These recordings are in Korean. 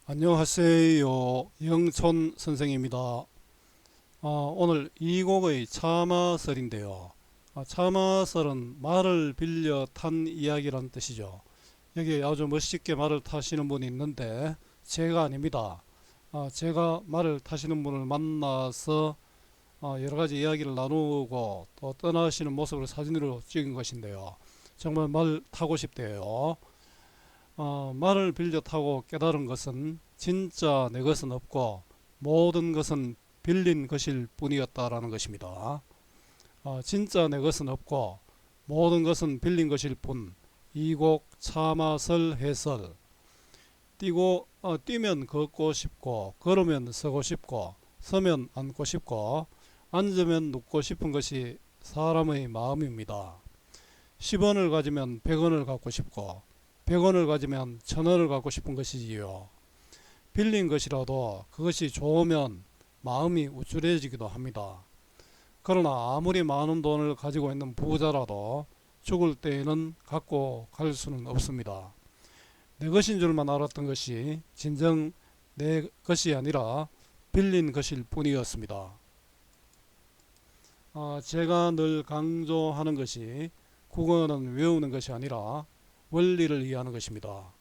안녕하세요. 영촌 선생입니다. 오늘 이곡의 참화설인데요. 참화설은 말을 빌려 탄 이야기란 뜻이죠. 여기 아주 멋있게 말을 타시는 분이 있는데 제가 아닙니다. 제가 말을 타시는 분을 만나서 여러 가지 이야기를 나누고 또 떠나시는 모습을 사진으로 찍은 것인데요. 정말 말 타고 싶대요. 말을 빌려 타고 깨달은 것은 진짜 내 것은 없고 모든 것은 빌린 것일 뿐이었다라는 것입니다. 진짜 내 것은 없고 모든 것은 빌린 것일 뿐. 이곡 참화설 해설. 뛰면 걷고 싶고 걸으면 서고 싶고 서면 앉고 싶고 앉으면 눕고 싶은 것이 사람의 마음입니다. 10원을 가지면 100원을 갖고 싶고 100원을 가지면 1000원을 갖고 싶은 것이지요. 빌린 것이라도 그것이 좋으면 마음이 우쭐해지기도 합니다. 그러나 아무리 많은 돈을 가지고 있는 부자라도 죽을 때에는 갖고 갈 수는 없습니다. 내 것인 줄만 알았던 것이 진정 내 것이 아니라 빌린 것일 뿐이었습니다. 제가 늘 강조하는 것이 국어는 외우는 것이 아니라 원리를 이해하는 것입니다.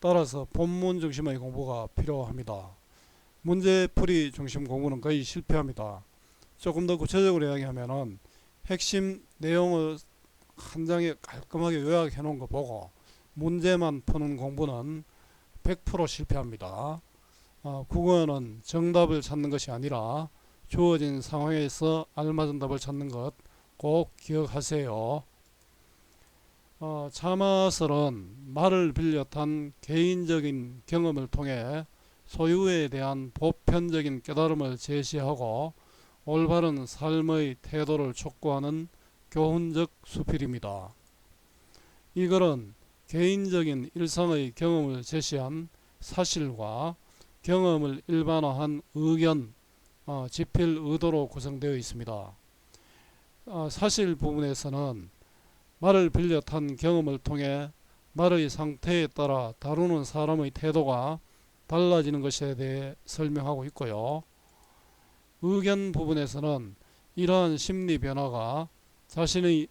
따라서 본문 중심의 공부가 필요합니다. 문제풀이 중심 공부는 거의 실패합니다. 조금 더 구체적으로 이야기하면 핵심 내용을 한 장에 깔끔하게 요약해 놓은 거 보고 문제만 푸는 공부는 100% 실패합니다. 국어는 정답을 찾는 것이 아니라 주어진 상황에서 알맞은 답을 찾는 것 꼭 기억하세요. 참화설은 말을 빌렸한 개인적인 경험을 통해 소유에 대한 보편적인 깨달음을 제시하고 올바른 삶의 태도를 촉구하는 교훈적 수필입니다. 이 글은 개인적인 일상의 경험을 제시한 사실과 경험을 일반화한 의견, 지필 의도로 구성되어 있습니다. 사실 부분에서는 말을 빌렸한 경험을 통해 말의 상태에 따라 다루는 사람의 태도가 달라지는 것에 대해 설명하고 있고요. 의견 부분에서는 이러한 심리 변화가 자신의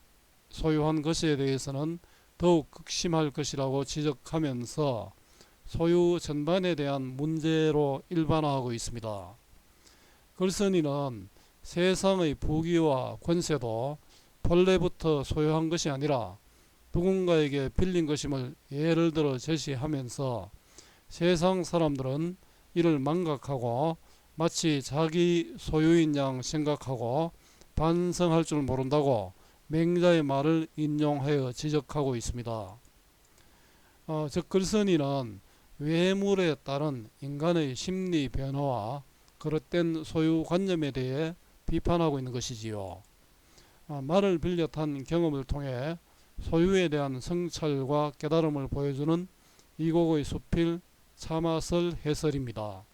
소유한 것에 대해서는 더욱 극심할 것이라고 지적하면서 소유 전반에 대한 문제로 일반화하고 있습니다. 글쓴이는 세상의 부귀와 권세도 본래부터 소유한 것이 아니라 누군가에게 빌린 것임을 예를 들어 제시하면서 세상 사람들은 이를 망각하고 마치 자기 소유인 양 생각하고 반성할 줄 모른다고 맹자의 말을 인용하여 지적하고 있습니다. 즉 글쓴이는 외물에 따른 인간의 심리 변화와 그릇된 소유 관념에 대해 비판하고 있는 것이지요. 말을 빌렸한 경험을 통해 소유에 대한 성찰과 깨달음을 보여주는 이곡의 수필 참화설 해설입니다.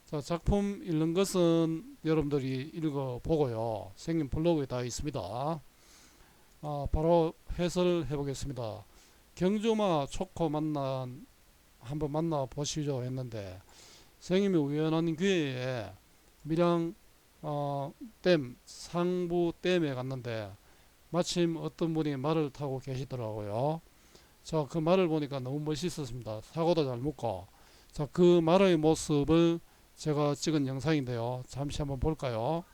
자, 작품 읽는 것은 여러분들이 읽어보고요. 선생님 블로그에 다 있습니다. 바로 해설해 보겠습니다. 경주마 초코 한번 만나 보시죠 했는데 선생님이 우연한 기회에 밀양 댐 상부댐에 갔는데 마침 어떤 분이 말을 타고 계시더라고요. 자, 그 말을 보니까 너무 멋있었습니다. 사고도 잘 묻고. 자, 그 말의 모습을 제가 찍은 영상인데요. 잠시 한번 볼까요?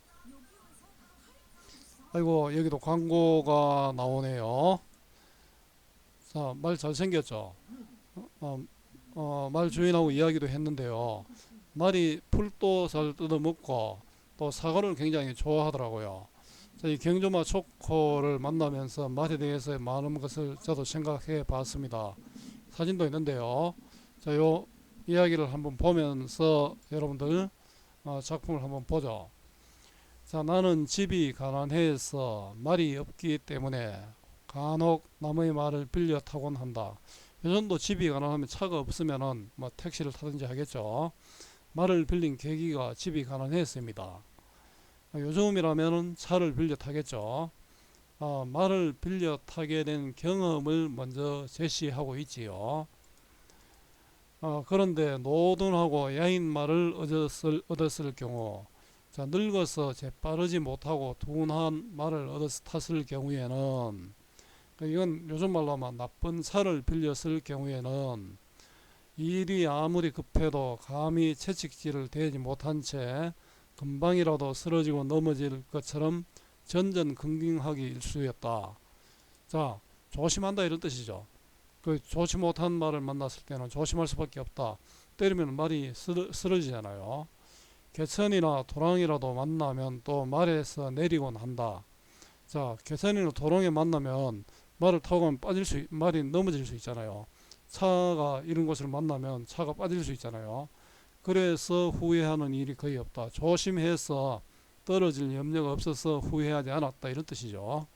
아이고, 여기도 광고가 나오네요. 자, 말 잘생겼죠? 말 주인하고 이야기도 했는데요. 말이 풀도 잘 뜯어먹고 또 사과를 굉장히 좋아하더라고요. 자, 이 경주마 초코를 만나면서 말에 대해서 많은 것을 저도 생각해 봤습니다. 사진도 있는데요. 자, 요 이야기를 한번 보면서 여러분들 작품을 한번 보죠. 자, 나는 집이 가난해서 말이 없기 때문에 간혹 남의 말을 빌려 타곤 한다. 요즘도 집이 가난하면 차가 없으면은 뭐 택시를 타든지 하겠죠. 말을 빌린 계기가 집이 가난했습니다. 요즘이라면은 차를 빌려 타겠죠. 말을 빌려 타게 된 경험을 먼저 제시하고 있지요. 그런데 노둔하고 야인 말을 얻었을 경우, 자, 늙어서 재빠르지 못하고 둔한 말을 탔을 경우에는, 이건 요즘 말로 하면 나쁜 차를 빌렸을 경우에는 일이 아무리 급해도 감히 채찍질을 대지 못한 채 금방이라도 쓰러지고 넘어질 것처럼 전전긍긍하기 일쑤였다. 자, 조심한다 이런 뜻이죠. 좋지 못한 말을 만났을 때는 조심할 수밖에 없다. 때리면 말이 쓰러지잖아요. 개천이나 도랑이라도 만나면 또 말에서 내리곤 한다. 자, 개천이나 도랑에 만나면 말을 타고 가면 말이 넘어질 수 있잖아요. 차가 이런 곳을 만나면 차가 빠질 수 있잖아요. 그래서 후회하는 일이 거의 없다. 조심해서 떨어질 염려가 없어서 후회하지 않았다. 이런 뜻이죠.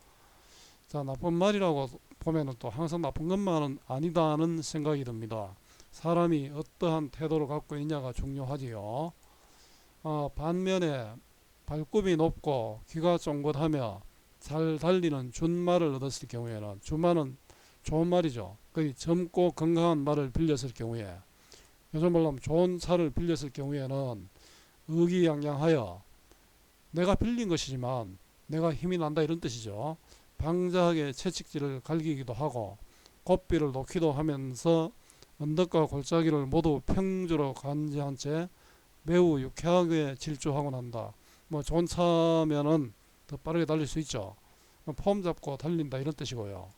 자, 나쁜 말이라고 보면은 또 항상 나쁜 것만은 아니다는 생각이 듭니다. 사람이 어떠한 태도를 갖고 있냐가 중요하지요. 반면에 발굽이 높고 귀가 쫑긋하며 잘 달리는 준말을 얻었을 경우에는, 준말은 좋은 말이죠. 거의 젊고 건강한 말을 빌렸을 경우에, 요즘 말로 하면 좋은 차를 빌렸을 경우에는 의기양양하여 내가 빌린 것이지만 내가 힘이 난다 이런 뜻이죠. 방자하게 채찍질을 갈기기도 하고 고삐를 놓기도 하면서 언덕과 골짜기를 모두 평주로 간지한 채 매우 유쾌하게 질주하곤 한다. 뭐 좋은 차면은 더 빠르게 달릴 수 있죠. 폼 잡고 달린다 이런 뜻이고요.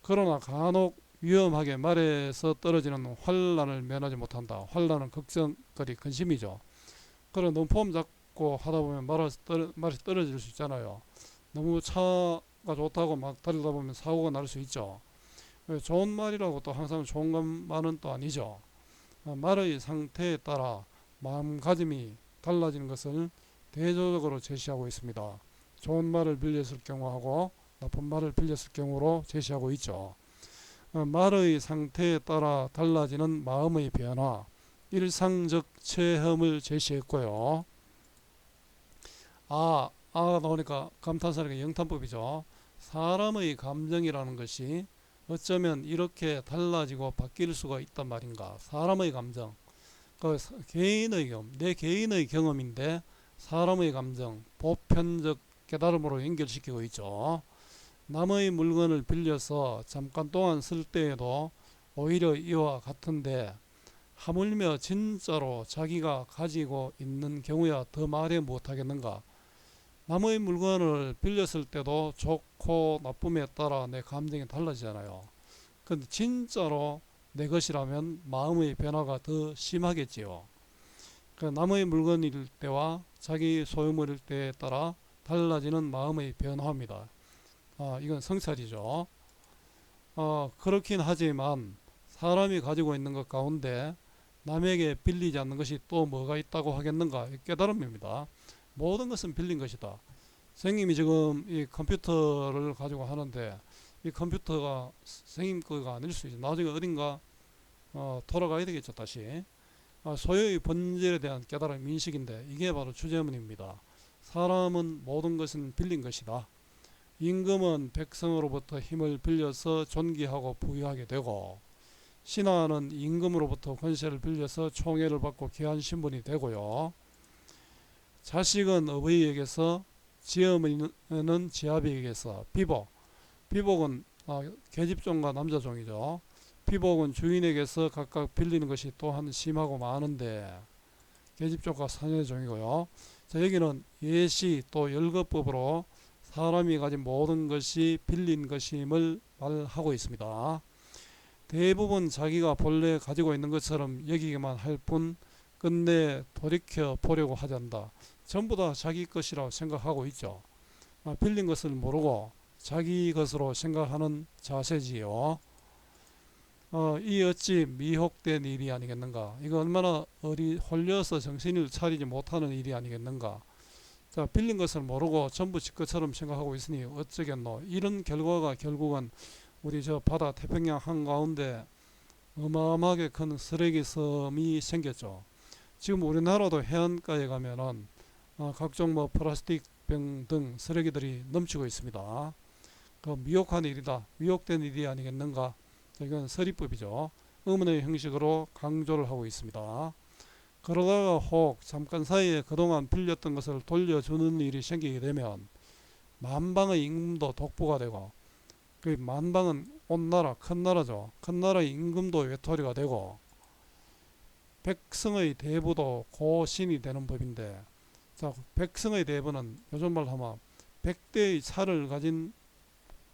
그러나 간혹 위험하게 말에서 떨어지는 환란을 면하지 못한다. 환란은 걱정거리 근심이죠. 그래 너무 폼 잡고 하다 보면 말이 떨어질 수 있잖아요. 너무 차가 좋다고 막 달리다 보면 사고가 날 수 있죠. 좋은 말이라고 또 항상 좋은 것만은 또 아니죠. 말의 상태에 따라 마음가짐이 달라지는 것을 대조적으로 제시하고 있습니다. 좋은 말을 빌렸을 경우하고 나쁜 말을 빌렸을 경우로 제시하고 있죠. 말의 상태에 따라 달라지는 마음의 변화, 일상적 체험을 제시했고요. 나오니까 감탄사니까 영탄법이죠. 사람의 감정이라는 것이 어쩌면 이렇게 달라지고 바뀔 수가 있단 말인가. 사람의 감정, 개인의 경험, 내 개인의 경험인데 사람의 감정, 보편적 깨달음으로 연결시키고 있죠. 남의 물건을 빌려서 잠깐 동안 쓸 때에도 오히려 이와 같은데, 하물며 진짜로 자기가 가지고 있는 경우야 더 말해 못하겠는가. 남의 물건을 빌렸을 때도 좋고 나쁨에 따라 내 감정이 달라지잖아요. 근데 진짜로 내 것이라면 마음의 변화가 더 심하겠지요. 남의 물건일 때와 자기 소유물일 때에 따라 달라지는 마음의 변화입니다. 이건 성찰이죠. 그렇긴 하지만 사람이 가지고 있는 것 가운데 남에게 빌리지 않는 것이 또 뭐가 있다고 하겠는가? 깨달음입니다. 모든 것은 빌린 것이다. 선생님이 지금 이 컴퓨터를 가지고 하는데 이 컴퓨터가 선생님 거가 아닐 수 있죠. 나중에 어딘가 돌아가야 되겠죠. 다시 소유의 본질에 대한 깨달음 인식인데, 이게 바로 주제문입니다. 사람은 모든 것은 빌린 것이다. 임금은 백성으로부터 힘을 빌려서 존귀하고 부유하게 되고, 신하는 임금으로부터 권세를 빌려서 총애를 받고 귀한 신분이 되고요. 자식은 어버이에게서, 지어머니는 지아비에게서, 비복은 계집종과 남자종이죠. 비복은 주인에게서 각각 빌리는 것이 또한 심하고 많은데, 계집종과 사내종이고요. 자, 여기는 예시 또 열거법으로 사람이 가진 모든 것이 빌린 것임을 말하고 있습니다. 대부분 자기가 본래 가지고 있는 것처럼 여기기만 할 뿐 끝내 돌이켜 보려고 하지 않는다. 전부 다 자기 것이라고 생각하고 있죠. 빌린 것을 모르고 자기 것으로 생각하는 자세지요. 이 어찌 미혹된 일이 아니겠는가. 이거 얼마나 홀려서 정신을 차리지 못하는 일이 아니겠는가. 자, 빌린 것을 모르고 전부 지 것처럼 생각하고 있으니 어쩌겠노. 이런 결과가 결국은 우리 저 바다 태평양 한가운데 어마어마하게 큰 쓰레기 섬이 생겼죠. 지금 우리나라도 해안가에 가면은 각종 뭐 플라스틱 병 등 쓰레기들이 넘치고 있습니다. 미혹한 일이다. 미혹된 일이 아니겠는가. 이건 서리법이죠. 의문의 형식으로 강조를 하고 있습니다. 그러다가 혹 잠깐 사이에 그동안 빌렸던 것을 돌려주는 일이 생기게 되면 만방의 임금도 독보가 되고, 그 만방은 온 나라, 큰 나라죠. 큰 나라의 임금도 외톨이가 되고 백성의 대부도 고신이 되는 법인데, 자, 백성의 대부는 요즘 말로 하면 100대의 차를 가진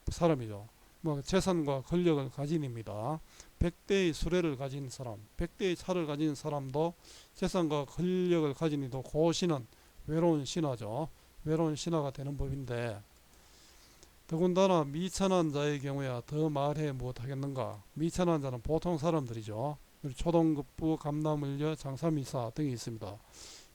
사람이죠. 뭐 재산과 권력을 가진입니다. 100대의 수레를 가진 사람, 100대의 차를 가진 사람도 재산과 권력을 가진 이도 고신은 외로운 신하죠. 외로운 신하가 되는 법인데, 더군다나 미천한 자의 경우야 더 말해 무엇하겠는가. 미천한 자는 보통 사람들이죠. 초동급부, 감남을려, 장사미사 등이 있습니다.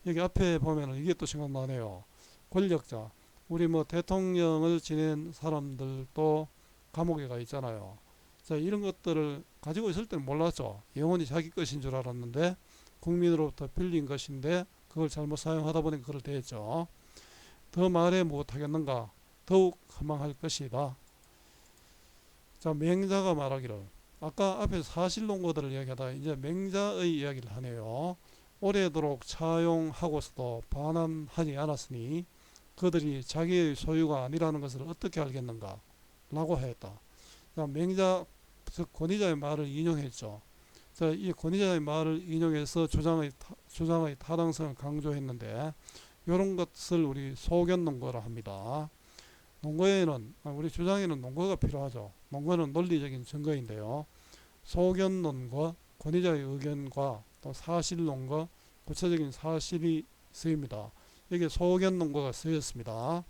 여기 앞에 보면 이게 또 생각나네요. 권력자, 우리 뭐 대통령을 지낸 사람들도 감옥에 가 있잖아요. 자, 이런 것들을 가지고 있을 때는 몰랐죠. 영원히 자기 것인 줄 알았는데 국민으로부터 빌린 것인데 그걸 잘못 사용하다 보니 그걸 대했죠. 더 말해 못하겠는가. 더욱 허망할 것이다. 자, 맹자가 말하기를, 아까 앞에 사실농고들을 이야기하다 이제 맹자의 이야기를 하네요. 오래도록 차용하고서도 반환하지 않았으니 그들이 자기의 소유가 아니라는 것을 어떻게 알겠는가 라고 하였다. 자, 맹자, 즉 권위자의 말을 인용했죠. 자, 이 권위자의 말을 인용해서 주장의 타당성을 강조했는데, 이런 것을 우리 소견논거라 합니다. 논거에는, 우리 주장에는 논거가 필요하죠. 논거는 논리적인 증거인데요. 소견논거, 권위자의 의견과 또 사실논거, 구체적인 사실이 쓰입니다. 여기에 소견논거가 쓰였습니다.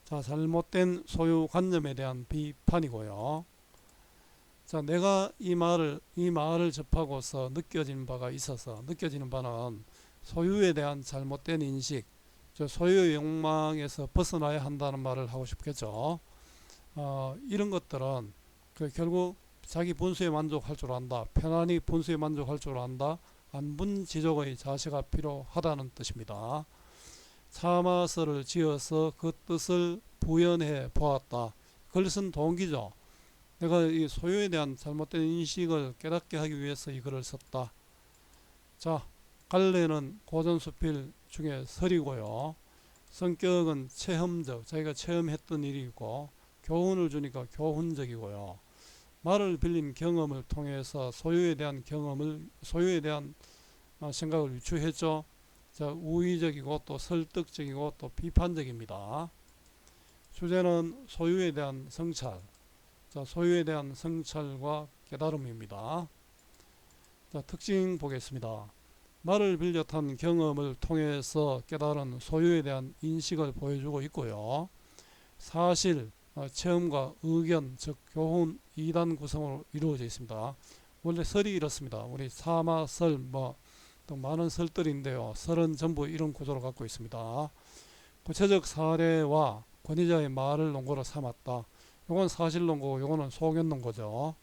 자, 잘못된 소유관념에 대한 비판이고요. 자, 내가 이 말을 접하고서 느껴지는 바는 소유에 대한 잘못된 인식, 소유의 욕망에서 벗어나야 한다는 말을 하고 싶겠죠. 이런 것들은 결국 자기 분수에 만족할 줄 안다, 편안히 분수에 만족할 줄 안다, 안분지족의 자세가 필요하다는 뜻입니다. 참화서를 지어서 그 뜻을 부연해 보았다. 그걸 쓴 동기죠. 내가 이 소유에 대한 잘못된 인식을 깨닫게 하기 위해서 이 글을 썼다. 자, 갈래는 고전수필 중에 설이고요. 성격은 체험적, 자기가 체험했던 일이고, 교훈을 주니까 교훈적이고요. 말을 빌린 경험을 통해서 소유에 대한 생각을 유추했죠. 자, 우의적이고 또 설득적이고 또 비판적입니다. 주제는 소유에 대한 성찰. 자, 소유에 대한 성찰과 깨달음입니다. 자, 특징 보겠습니다. 말을 비롯한 경험을 통해서 깨달은 소유에 대한 인식을 보여주고 있고요. 사실, 체험과 의견, 즉 교훈 2단 구성으로 이루어져 있습니다. 원래 설이 이렇습니다. 우리 사마설, 또 많은 설들인데요. 설은 전부 이런 구조를 갖고 있습니다. 구체적 사례와 권위자의 말을 논거로 삼았다. 요건 사실논거고 요거는 소견논거죠.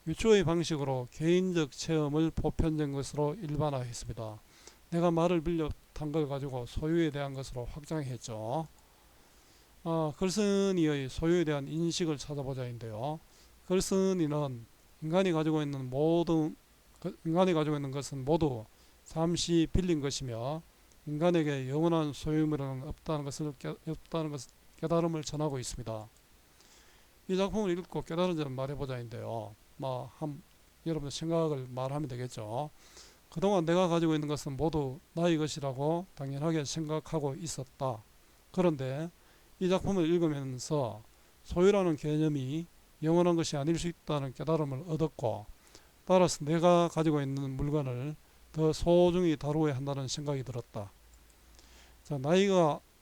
유추의 방식으로 개인적 체험을 보편된 것으로 일반화했습니다. 내가 말을 빌려탄 걸 가지고 소유에 대한 것으로 확장했죠. 글쓴이의 소유에 대한 인식을 찾아보자인데요. 글쓴이는 인간이 가지고 있는 것은 모두 잠시 빌린 것이며 인간에게 영원한 소유물은 없다는 것을 깨달음을 전하고 있습니다. 이 작품을 읽고 깨달은 점을 말해보자인데요. 여러분의 생각을 말하면 되겠죠. 그동안 내가 가지고 있는 것은 모두 나의 것이라고 당연하게 생각하고 있었다. 그런데 이 작품을 읽으면서 소유라는 개념이 영원한 것이 아닐 수 있다는 깨달음을 얻었고, 따라서 내가 가지고 있는 물건을 더 소중히 다루어야 한다는 생각이 들었다. 자,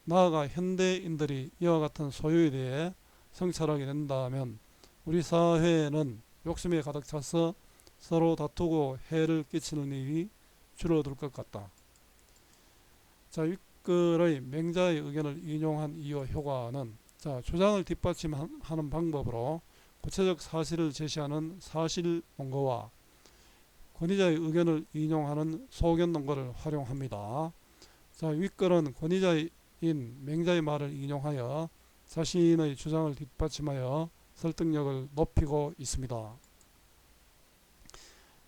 나아가 현대인들이 이와 같은 소유에 대해 성찰하게 된다면 우리 사회는 욕심에 가득 차서 서로 다투고 해를 끼치는 일이 줄어들 것 같다. 자, 윗글의 맹자의 의견을 인용한 이유 효과는, 자, 주장을 뒷받침하는 방법으로 구체적 사실을 제시하는 사실논거와 권위자의 의견을 인용하는 소견논거를 활용합니다. 자, 윗글은 권위자인 맹자의 말을 인용하여 자신의 주장을 뒷받침하여 설득력을 높이고 있습니다.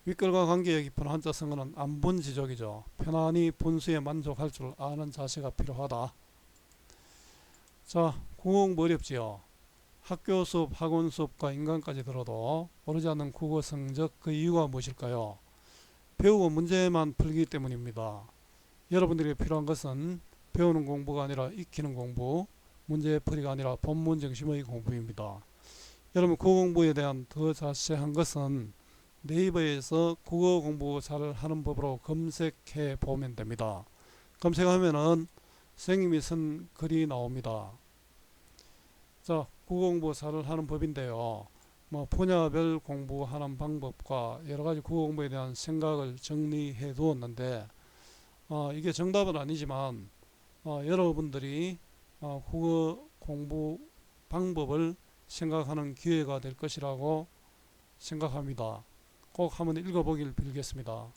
윗글과 관계 깊은 한자성어는 안분지족이죠. 편안히 분수에 만족할 줄 아는 자세가 필요하다. 자, 국어 공부 어렵지요. 학교 수업, 학원 수업과 인강까지 들어도 오르지 않는 국어 성적, 그 이유가 무엇일까요? 배우고 문제만 풀기 때문입니다. 여러분들에게 필요한 것은 배우는 공부가 아니라 익히는 공부, 문제풀이가 아니라 본문 중심의 공부입니다. 여러분 국어 공부에 대한 더 자세한 것은 네이버에서 국어 공부 잘 하는 법으로 검색해 보면 됩니다. 검색하면은 선생님이 쓴 글이 나옵니다. 자, 국어 공부 잘 하는 법인데요. 뭐 분야별 공부하는 방법과 여러 가지 국어 공부에 대한 생각을 정리해 두었는데 이게 정답은 아니지만 여러분들이 국어 공부 방법을 생각하는 기회가 될 것이라고 생각합니다. 꼭 한번 읽어보길 빌겠습니다.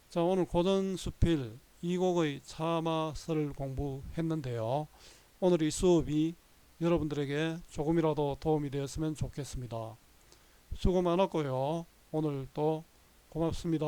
자, 오늘 고전수필 이곡의 차마서를 공부했는데요. 오늘 이 수업이 여러분들에게 조금이라도 도움이 되었으면 좋겠습니다. 수고 많았고요. 오늘 또 고맙습니다.